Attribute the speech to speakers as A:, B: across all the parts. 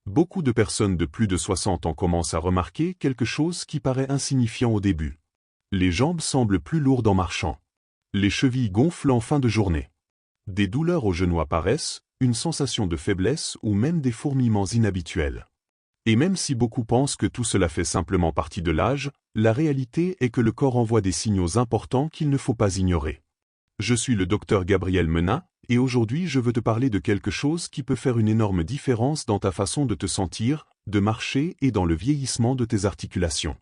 A: Beaucoup de personnes de plus de 60 ans commencent à remarquer quelque chose qui paraît insignifiant au début. Les jambes semblent plus lourdes en marchant. Les chevilles gonflent en fin de journée. Des douleurs aux genoux apparaissent, une sensation de faiblesse ou même des fourmillements inhabituels. Et même si beaucoup pensent que tout cela fait simplement partie de l'âge, la réalité est que le corps envoie des signaux importants qu'il ne faut pas ignorer. Je suis le docteur Gabriel Menat, et aujourd'hui je veux te parler de quelque chose qui peut faire une énorme différence dans ta façon de te sentir, de marcher et dans le vieillissement de tes articulations.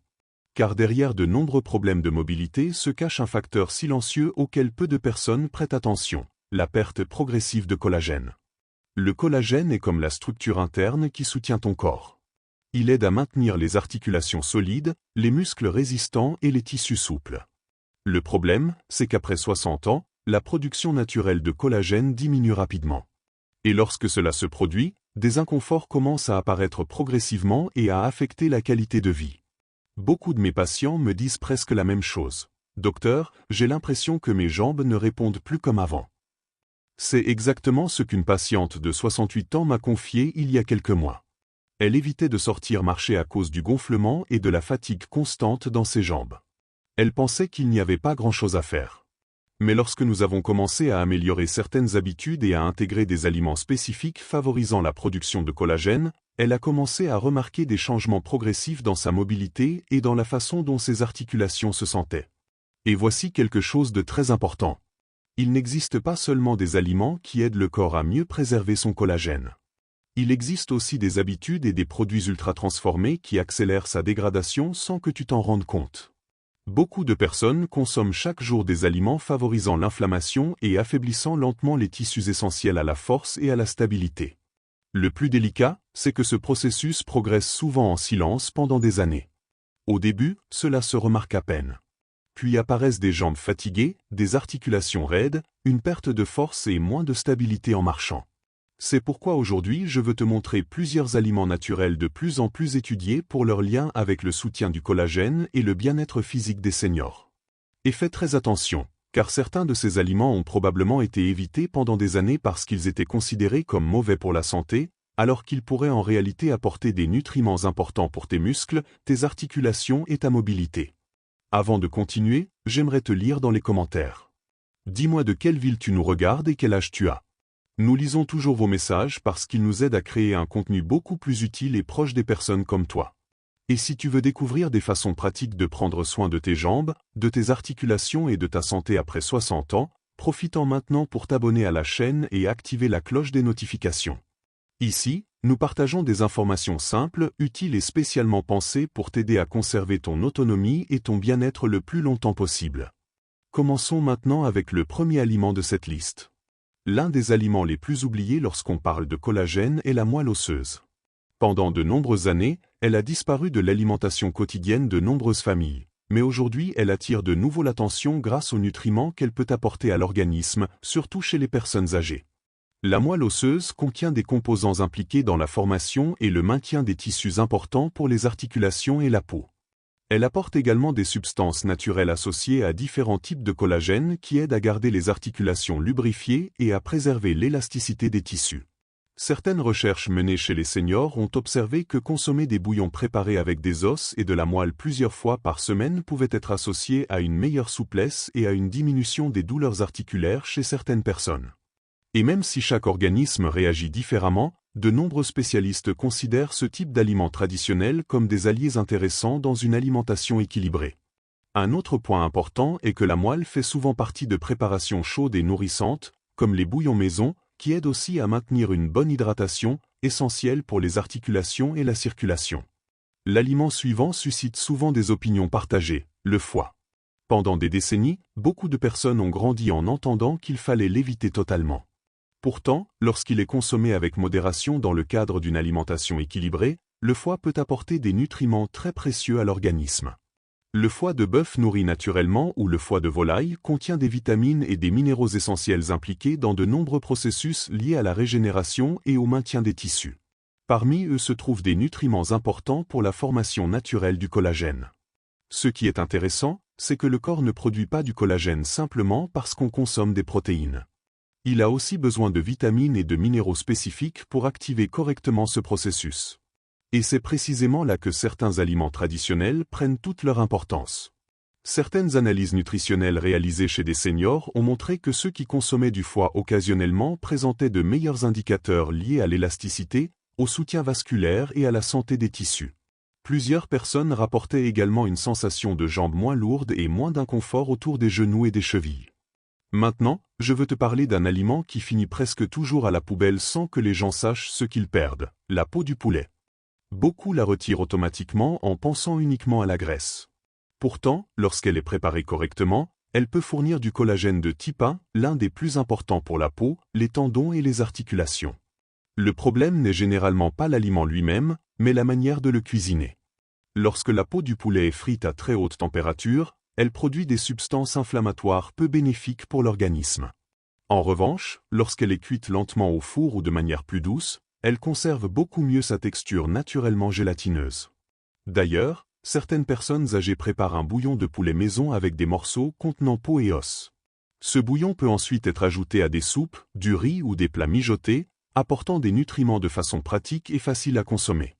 A: Car derrière de nombreux problèmes de mobilité se cache un facteur silencieux auquel peu de personnes prêtent attention, la perte progressive de collagène. Le collagène est comme la structure interne qui soutient ton corps. Il aide à maintenir les articulations solides, les muscles résistants et les tissus souples. Le problème, c'est qu'après 60 ans, la production naturelle de collagène diminue rapidement. Et lorsque cela se produit, des inconforts commencent à apparaître progressivement et à affecter la qualité de vie. Beaucoup de mes patients me disent presque la même chose. « Docteur, j'ai l'impression que mes jambes ne répondent plus comme avant. » C'est exactement ce qu'une patiente de 68 ans m'a confié il y a quelques mois. Elle évitait de sortir marcher à cause du gonflement et de la fatigue constante dans ses jambes. Elle pensait qu'il n'y avait pas grand-chose à faire. Mais lorsque nous avons commencé à améliorer certaines habitudes et à intégrer des aliments spécifiques favorisant la production de collagène, elle a commencé à remarquer des changements progressifs dans sa mobilité et dans la façon dont ses articulations se sentaient. Et voici quelque chose de très important. Il n'existe pas seulement des aliments qui aident le corps à mieux préserver son collagène. Il existe aussi des habitudes et des produits ultra-transformés qui accélèrent sa dégradation sans que tu t'en rendes compte. Beaucoup de personnes consomment chaque jour des aliments favorisant l'inflammation et affaiblissant lentement les tissus essentiels à la force et à la stabilité. Le plus délicat, c'est que ce processus progresse souvent en silence pendant des années. Au début, cela se remarque à peine. Puis apparaissent des jambes fatiguées, des articulations raides, une perte de force et moins de stabilité en marchant. C'est pourquoi aujourd'hui je veux te montrer plusieurs aliments naturels de plus en plus étudiés pour leur lien avec le soutien du collagène et le bien-être physique des seniors. Et fais très attention, car certains de ces aliments ont probablement été évités pendant des années parce qu'ils étaient considérés comme mauvais pour la santé, alors qu'ils pourraient en réalité apporter des nutriments importants pour tes muscles, tes articulations et ta mobilité. Avant de continuer, j'aimerais te lire dans les commentaires. Dis-moi de quelle ville tu nous regardes et quel âge tu as. Nous lisons toujours vos messages parce qu'ils nous aident à créer un contenu beaucoup plus utile et proche des personnes comme toi. Et si tu veux découvrir des façons pratiques de prendre soin de tes jambes, de tes articulations et de ta santé après 60 ans, profite-en maintenant pour t'abonner à la chaîne et activer la cloche des notifications. Ici, nous partageons des informations simples, utiles et spécialement pensées pour t'aider à conserver ton autonomie et ton bien-être le plus longtemps possible. Commençons maintenant avec le premier aliment de cette liste. L'un des aliments les plus oubliés lorsqu'on parle de collagène est la moelle osseuse. Pendant de nombreuses années, elle a disparu de l'alimentation quotidienne de nombreuses familles, mais aujourd'hui elle attire de nouveau l'attention grâce aux nutriments qu'elle peut apporter à l'organisme, surtout chez les personnes âgées. La moelle osseuse contient des composants impliqués dans la formation et le maintien des tissus importants pour les articulations et la peau. Elle apporte également des substances naturelles associées à différents types de collagène qui aident à garder les articulations lubrifiées et à préserver l'élasticité des tissus. Certaines recherches menées chez les seniors ont observé que consommer des bouillons préparés avec des os et de la moelle plusieurs fois par semaine pouvait être associé à une meilleure souplesse et à une diminution des douleurs articulaires chez certaines personnes. Et même si chaque organisme réagit différemment, de nombreux spécialistes considèrent ce type d'aliments traditionnels comme des alliés intéressants dans une alimentation équilibrée. Un autre point important est que la moelle fait souvent partie de préparations chaudes et nourrissantes, comme les bouillons maison, qui aident aussi à maintenir une bonne hydratation, essentielle pour les articulations et la circulation. L'aliment suivant suscite souvent des opinions partagées, le foie. Pendant des décennies, beaucoup de personnes ont grandi en entendant qu'il fallait l'éviter totalement. Pourtant, lorsqu'il est consommé avec modération dans le cadre d'une alimentation équilibrée, le foie peut apporter des nutriments très précieux à l'organisme. Le foie de bœuf nourri naturellement ou le foie de volaille contient des vitamines et des minéraux essentiels impliqués dans de nombreux processus liés à la régénération et au maintien des tissus. Parmi eux se trouvent des nutriments importants pour la formation naturelle du collagène. Ce qui est intéressant, c'est que le corps ne produit pas du collagène simplement parce qu'on consomme des protéines. Il a aussi besoin de vitamines et de minéraux spécifiques pour activer correctement ce processus. Et c'est précisément là que certains aliments traditionnels prennent toute leur importance. Certaines analyses nutritionnelles réalisées chez des seniors ont montré que ceux qui consommaient du foie occasionnellement présentaient de meilleurs indicateurs liés à l'élasticité, au soutien vasculaire et à la santé des tissus. Plusieurs personnes rapportaient également une sensation de jambes moins lourdes et moins d'inconfort autour des genoux et des chevilles. Maintenant, je veux te parler d'un aliment qui finit presque toujours à la poubelle sans que les gens sachent ce qu'ils perdent, la peau du poulet. Beaucoup la retirent automatiquement en pensant uniquement à la graisse. Pourtant, lorsqu'elle est préparée correctement, elle peut fournir du collagène de type 1, l'un des plus importants pour la peau, les tendons et les articulations. Le problème n'est généralement pas l'aliment lui-même, mais la manière de le cuisiner. Lorsque la peau du poulet est frite à très haute température, elle produit des substances inflammatoires peu bénéfiques pour l'organisme. En revanche, lorsqu'elle est cuite lentement au four ou de manière plus douce, elle conserve beaucoup mieux sa texture naturellement gélatineuse. D'ailleurs, certaines personnes âgées préparent un bouillon de poulet maison avec des morceaux contenant peau et os. Ce bouillon peut ensuite être ajouté à des soupes, du riz ou des plats mijotés, apportant des nutriments de façon pratique et facile à consommer.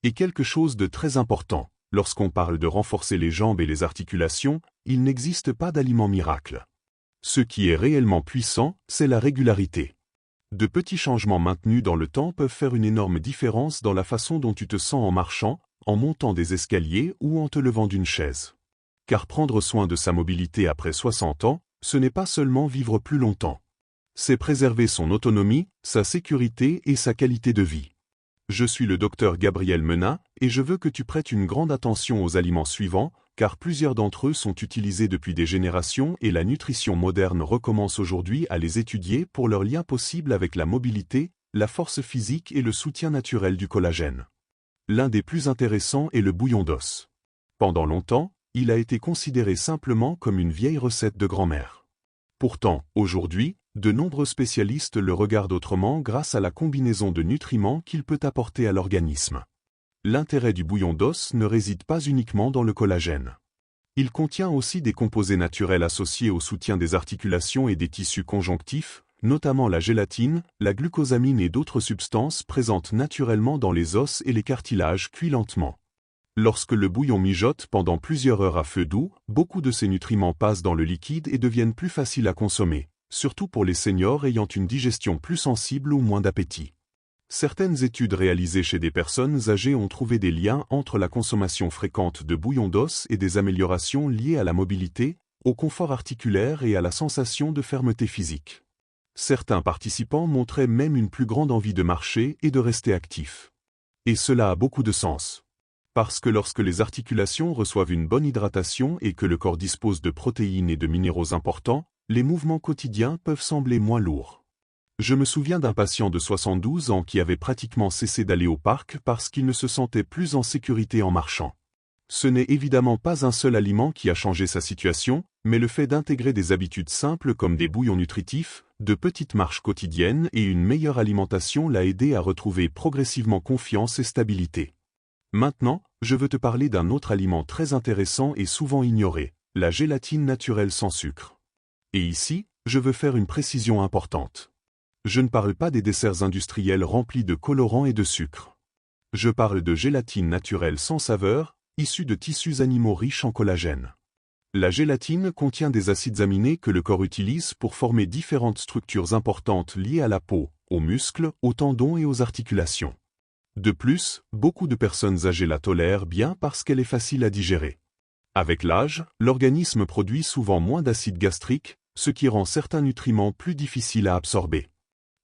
A: Et quelque chose de très important, lorsqu'on parle de renforcer les jambes et les articulations, il n'existe pas d'aliment miracle. Ce qui est réellement puissant, c'est la régularité. De petits changements maintenus dans le temps peuvent faire une énorme différence dans la façon dont tu te sens en marchant, en montant des escaliers ou en te levant d'une chaise. Car prendre soin de sa mobilité après 60 ans, ce n'est pas seulement vivre plus longtemps. C'est préserver son autonomie, sa sécurité et sa qualité de vie. Je suis le docteur Gabriel Menat et je veux que tu prêtes une grande attention aux aliments suivants, car plusieurs d'entre eux sont utilisés depuis des générations et la nutrition moderne recommence aujourd'hui à les étudier pour leur lien possible avec la mobilité, la force physique et le soutien naturel du collagène. L'un des plus intéressants est le bouillon d'os. Pendant longtemps, il a été considéré simplement comme une vieille recette de grand-mère. Pourtant, aujourd'hui, de nombreux spécialistes le regardent autrement grâce à la combinaison de nutriments qu'il peut apporter à l'organisme. L'intérêt du bouillon d'os ne réside pas uniquement dans le collagène. Il contient aussi des composés naturels associés au soutien des articulations et des tissus conjonctifs, notamment la gélatine, la glucosamine et d'autres substances présentes naturellement dans les os et les cartilages cuits lentement. Lorsque le bouillon mijote pendant plusieurs heures à feu doux, beaucoup de ces nutriments passent dans le liquide et deviennent plus faciles à consommer, surtout pour les seniors ayant une digestion plus sensible ou moins d'appétit. Certaines études réalisées chez des personnes âgées ont trouvé des liens entre la consommation fréquente de bouillon d'os et des améliorations liées à la mobilité, au confort articulaire et à la sensation de fermeté physique. Certains participants montraient même une plus grande envie de marcher et de rester actifs. Et cela a beaucoup de sens. Parce que lorsque les articulations reçoivent une bonne hydratation et que le corps dispose de protéines et de minéraux importants, les mouvements quotidiens peuvent sembler moins lourds. Je me souviens d'un patient de 72 ans qui avait pratiquement cessé d'aller au parc parce qu'il ne se sentait plus en sécurité en marchant. Ce n'est évidemment pas un seul aliment qui a changé sa situation, mais le fait d'intégrer des habitudes simples comme des bouillons nutritifs, de petites marches quotidiennes et une meilleure alimentation l'a aidé à retrouver progressivement confiance et stabilité. Maintenant, je veux te parler d'un autre aliment très intéressant et souvent ignoré, la gélatine naturelle sans sucre. Et ici, je veux faire une précision importante. Je ne parle pas des desserts industriels remplis de colorants et de sucre. Je parle de gélatine naturelle sans saveur, issue de tissus animaux riches en collagène. La gélatine contient des acides aminés que le corps utilise pour former différentes structures importantes liées à la peau, aux muscles, aux tendons et aux articulations. De plus, beaucoup de personnes âgées la tolèrent bien parce qu'elle est facile à digérer. Avec l'âge, l'organisme produit souvent moins d'acide gastrique, ce qui rend certains nutriments plus difficiles à absorber.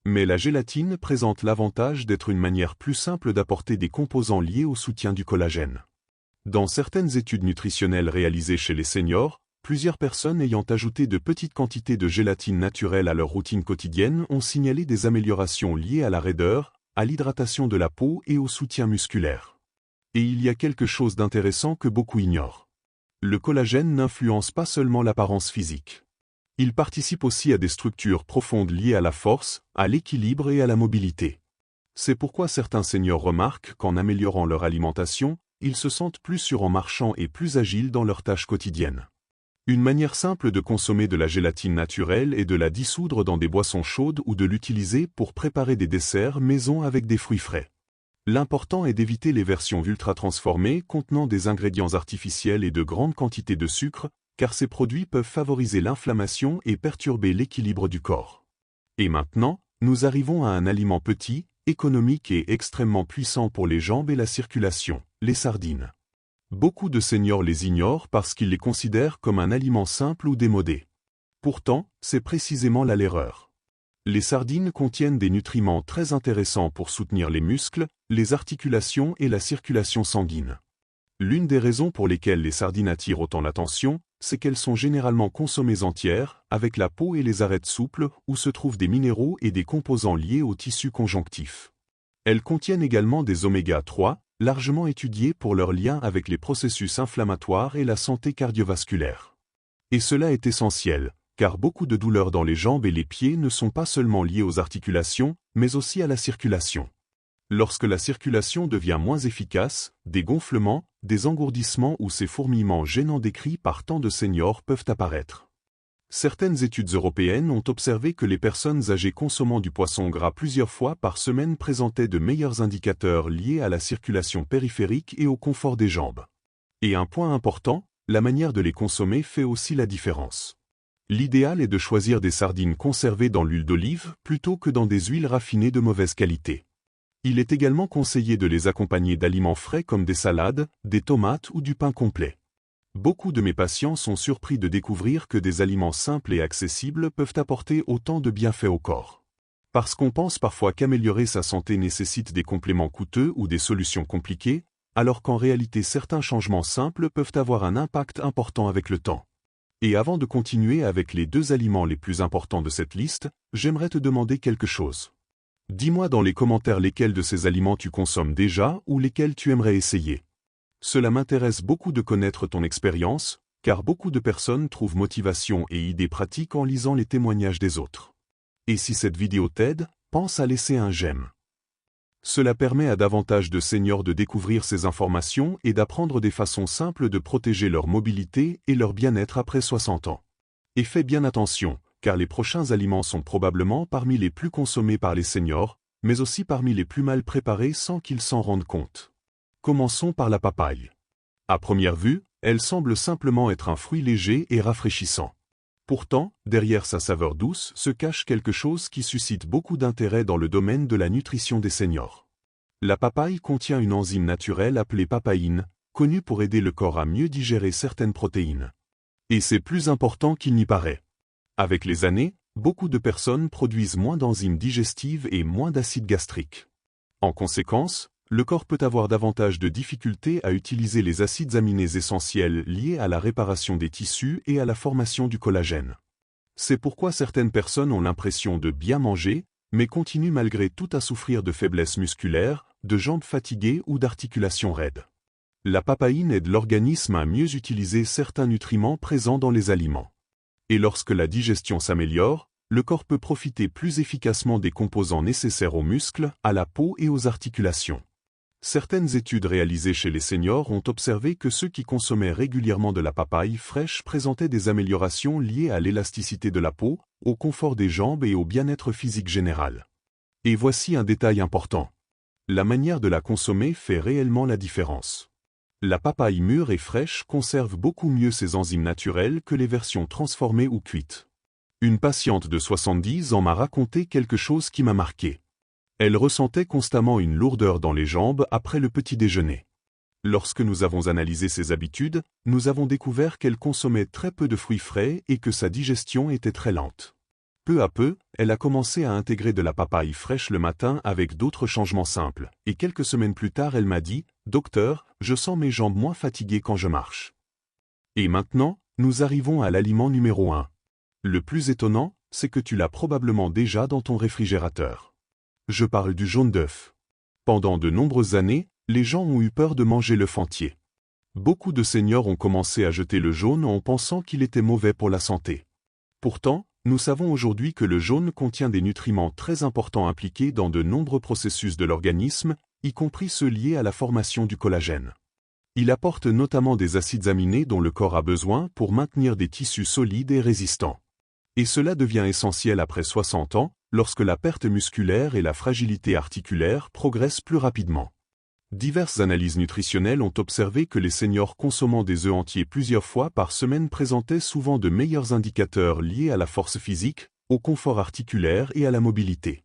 A: Mais la gélatine présente l'avantage d'être une manière plus simple d'apporter des composants liés au soutien du collagène. Dans certaines études nutritionnelles réalisées chez les seniors, plusieurs personnes ayant ajouté de petites quantités de gélatine naturelle à leur routine quotidienne ont signalé des améliorations liées à la raideur, à l'hydratation de la peau et au soutien musculaire. Et il y a quelque chose d'intéressant que beaucoup ignorent. Le collagène n'influence pas seulement l'apparence physique. Il participe aussi à des structures profondes liées à la force, à l'équilibre et à la mobilité. C'est pourquoi certains seniors remarquent qu'en améliorant leur alimentation, ils se sentent plus sûrs en marchant et plus agiles dans leurs tâches quotidiennes. Une manière simple de consommer de la gélatine naturelle est de la dissoudre dans des boissons chaudes ou de l'utiliser pour préparer des desserts maison avec des fruits frais. L'important est d'éviter les versions ultra-transformées contenant des ingrédients artificiels et de grandes quantités de sucre, car ces produits peuvent favoriser l'inflammation et perturber l'équilibre du corps. Et maintenant, nous arrivons à un aliment petit, économique et extrêmement puissant pour les jambes et la circulation, les sardines. Beaucoup de seniors les ignorent parce qu'ils les considèrent comme un aliment simple ou démodé. Pourtant, c'est précisément là l'erreur. Les sardines contiennent des nutriments très intéressants pour soutenir les muscles, les articulations et la circulation sanguine. L'une des raisons pour lesquelles les sardines attirent autant l'attention, c'est qu'elles sont généralement consommées entières, avec la peau et les arêtes souples, où se trouvent des minéraux et des composants liés au tissu conjonctif. Elles contiennent également des oméga 3, largement étudiés pour leur lien avec les processus inflammatoires et la santé cardiovasculaire. Et cela est essentiel, car beaucoup de douleurs dans les jambes et les pieds ne sont pas seulement liées aux articulations, mais aussi à la circulation. Lorsque la circulation devient moins efficace, des gonflements, des engourdissements ou ces fourmillements gênants décrits par tant de seniors peuvent apparaître. Certaines études européennes ont observé que les personnes âgées consommant du poisson gras plusieurs fois par semaine présentaient de meilleurs indicateurs liés à la circulation périphérique et au confort des jambes. Et un point important, la manière de les consommer fait aussi la différence. L'idéal est de choisir des sardines conservées dans l'huile d'olive plutôt que dans des huiles raffinées de mauvaise qualité. Il est également conseillé de les accompagner d'aliments frais comme des salades, des tomates ou du pain complet. Beaucoup de mes patients sont surpris de découvrir que des aliments simples et accessibles peuvent apporter autant de bienfaits au corps. Parce qu'on pense parfois qu'améliorer sa santé nécessite des compléments coûteux ou des solutions compliquées, alors qu'en réalité certains changements simples peuvent avoir un impact important avec le temps. Et avant de continuer avec les 2 aliments les plus importants de cette liste, j'aimerais te demander quelque chose. Dis-moi dans les commentaires lesquels de ces aliments tu consommes déjà ou lesquels tu aimerais essayer. Cela m'intéresse beaucoup de connaître ton expérience, car beaucoup de personnes trouvent motivation et idées pratiques en lisant les témoignages des autres. Et si cette vidéo t'aide, pense à laisser un j'aime. Cela permet à davantage de seniors de découvrir ces informations et d'apprendre des façons simples de protéger leur mobilité et leur bien-être après 60 ans. Et fais bien attention, car les prochains aliments sont probablement parmi les plus consommés par les seniors, mais aussi parmi les plus mal préparés sans qu'ils s'en rendent compte. Commençons par la papaye. À première vue, elle semble simplement être un fruit léger et rafraîchissant. Pourtant, derrière sa saveur douce se cache quelque chose qui suscite beaucoup d'intérêt dans le domaine de la nutrition des seniors. La papaye contient une enzyme naturelle appelée papaïne, connue pour aider le corps à mieux digérer certaines protéines. Et c'est plus important qu'il n'y paraît. Avec les années, beaucoup de personnes produisent moins d'enzymes digestives et moins d'acide gastrique. En conséquence, le corps peut avoir davantage de difficultés à utiliser les acides aminés essentiels liés à la réparation des tissus et à la formation du collagène. C'est pourquoi certaines personnes ont l'impression de bien manger, mais continuent malgré tout à souffrir de faiblesse musculaire, de jambes fatiguées ou d'articulations raides. La papaïne aide l'organisme à mieux utiliser certains nutriments présents dans les aliments. Et lorsque la digestion s'améliore, le corps peut profiter plus efficacement des composants nécessaires aux muscles, à la peau et aux articulations. Certaines études réalisées chez les seniors ont observé que ceux qui consommaient régulièrement de la papaye fraîche présentaient des améliorations liées à l'élasticité de la peau, au confort des jambes et au bien-être physique général. Et voici un détail important. La manière de la consommer fait réellement la différence. La papaye mûre et fraîche conserve beaucoup mieux ses enzymes naturelles que les versions transformées ou cuites. Une patiente de 70 ans m'a raconté quelque chose qui m'a marqué. Elle ressentait constamment une lourdeur dans les jambes après le petit déjeuner. Lorsque nous avons analysé ses habitudes, nous avons découvert qu'elle consommait très peu de fruits frais et que sa digestion était très lente. Peu à peu, elle a commencé à intégrer de la papaye fraîche le matin avec d'autres changements simples, et quelques semaines plus tard elle m'a dit « Docteur, je sens mes jambes moins fatiguées quand je marche ». Et maintenant, nous arrivons à l'aliment numéro 1. Le plus étonnant, c'est que tu l'as probablement déjà dans ton réfrigérateur. Je parle du jaune d'œuf. Pendant de nombreuses années, les gens ont eu peur de manger l'œuf entier. Beaucoup de seniors ont commencé à jeter le jaune en pensant qu'il était mauvais pour la santé. Pourtant, nous savons aujourd'hui que le jaune contient des nutriments très importants impliqués dans de nombreux processus de l'organisme, y compris ceux liés à la formation du collagène. Il apporte notamment des acides aminés dont le corps a besoin pour maintenir des tissus solides et résistants. Et cela devient essentiel après 60 ans, lorsque la perte musculaire et la fragilité articulaire progressent plus rapidement. Diverses analyses nutritionnelles ont observé que les seniors consommant des œufs entiers plusieurs fois par semaine présentaient souvent de meilleurs indicateurs liés à la force physique, au confort articulaire et à la mobilité.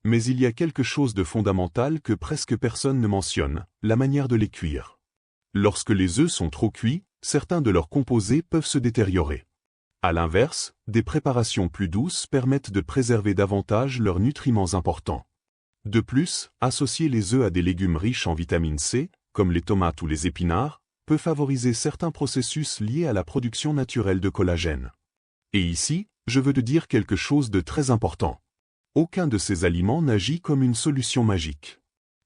A: Mais il y a quelque chose de fondamental que presque personne ne mentionne, la manière de les cuire. Lorsque les œufs sont trop cuits, certains de leurs composés peuvent se détériorer. À l'inverse, des préparations plus douces permettent de préserver davantage leurs nutriments importants. De plus, associer les œufs à des légumes riches en vitamine C, comme les tomates ou les épinards, peut favoriser certains processus liés à la production naturelle de collagène. Et ici, je veux te dire quelque chose de très important. Aucun de ces aliments n'agit comme une solution magique.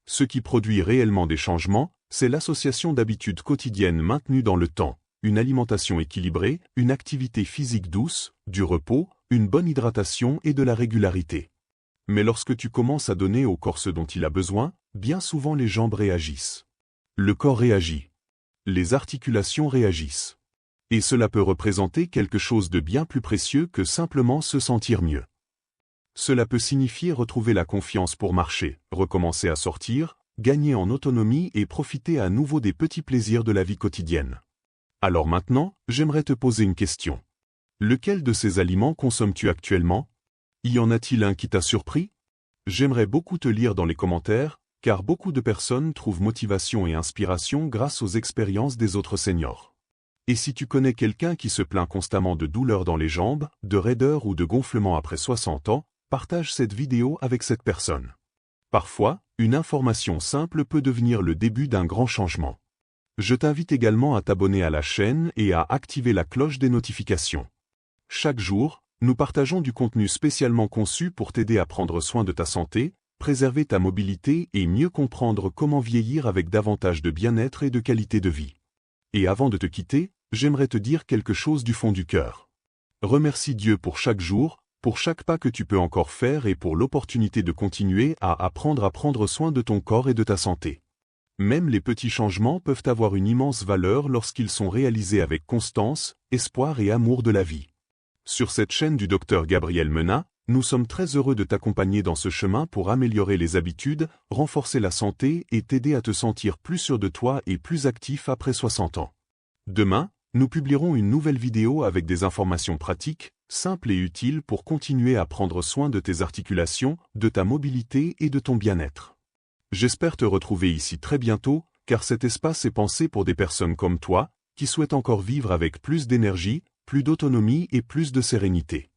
A: Ce qui produit réellement des changements, c'est l'association d'habitudes quotidiennes maintenues dans le temps, une alimentation équilibrée, une activité physique douce, du repos, une bonne hydratation et de la régularité. Mais lorsque tu commences à donner au corps ce dont il a besoin, bien souvent les jambes réagissent. Le corps réagit. Les articulations réagissent. Et cela peut représenter quelque chose de bien plus précieux que simplement se sentir mieux. Cela peut signifier retrouver la confiance pour marcher, recommencer à sortir, gagner en autonomie et profiter à nouveau des petits plaisirs de la vie quotidienne. Alors maintenant, j'aimerais te poser une question. Lequel de ces aliments consommes-tu actuellement? Y en a-t-il un qui t'a surpris? J'aimerais beaucoup te lire dans les commentaires, car beaucoup de personnes trouvent motivation et inspiration grâce aux expériences des autres seniors. Et si tu connais quelqu'un qui se plaint constamment de douleurs dans les jambes, de raideur ou de gonflement après 60 ans, partage cette vidéo avec cette personne. Parfois, une information simple peut devenir le début d'un grand changement. Je t'invite également à t'abonner à la chaîne et à activer la cloche des notifications. Chaque jour, nous partageons du contenu spécialement conçu pour t'aider à prendre soin de ta santé, préserver ta mobilité et mieux comprendre comment vieillir avec davantage de bien-être et de qualité de vie. Et avant de te quitter, j'aimerais te dire quelque chose du fond du cœur. Remercie Dieu pour chaque jour, pour chaque pas que tu peux encore faire et pour l'opportunité de continuer à apprendre à prendre soin de ton corps et de ta santé. Même les petits changements peuvent avoir une immense valeur lorsqu'ils sont réalisés avec constance, espoir et amour de la vie. Sur cette chaîne du Dr Gabriel Menat, nous sommes très heureux de t'accompagner dans ce chemin pour améliorer les habitudes, renforcer la santé et t'aider à te sentir plus sûr de toi et plus actif après 60 ans. Demain, nous publierons une nouvelle vidéo avec des informations pratiques, simples et utiles pour continuer à prendre soin de tes articulations, de ta mobilité et de ton bien-être. J'espère te retrouver ici très bientôt, car cet espace est pensé pour des personnes comme toi, qui souhaitent encore vivre avec plus d'énergie, plus d'autonomie et plus de sérénité.